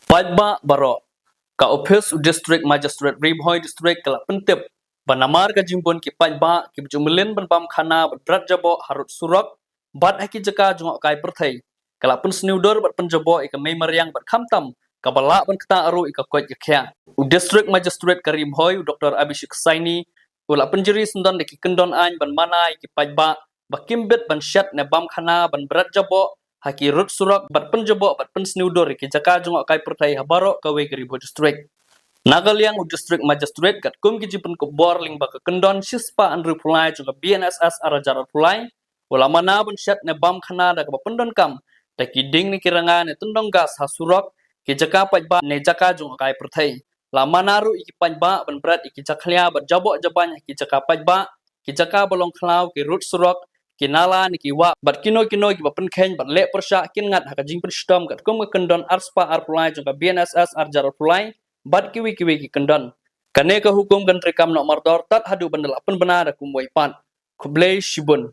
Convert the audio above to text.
Pajba baro ka office district magistrate Bhoi district kala pentip banamar ka jimbon ki pajba ki jumlin ban bam khana badrat jabo harut Surok bat haki jaka jungok kai perthai kala pen sniudor bat penjabo ika mai Mariang bat khamtam kabala ban kata aru ika koi yakhya district magistrate kari Bhoi Dr. Abhishek Saini ula penjeri sendon ki kendon an ban manai ki pajba bakimbet ban Shet ne bam khana ban berat jabo haki rut Surok bat penjabo bat pen sniudor ki jaka jungok kai perthai habaro kawe kari Bhoi district Nagaliang district magistrate kat kum ki jipen ko borling baka kendon sispa andru pulai juga BNSS arajar pulai wala mana bun Shet ne bam khana da ka pendon kam ta ki ding ni kiranga ne tundong gas ha Surok ki jaka pajba ne jaka jung kai perthai la manaru iki pajba ban berat iki Pynjakhlia bat jabo jaban ki jaka pajba ki jaka bolong khlau ki rut Surok ki nala ni ki wa bat kino ki bapen khen bat le persya kin ngat ha ka jing pen stom kat kum ka kendon arspa ar pulai juga BNSS arajar pulai bat kiwi ki kendon kane ka hukum kan rekam nok mardor tat hadu bandel apen benar aku moi pan kublai shibun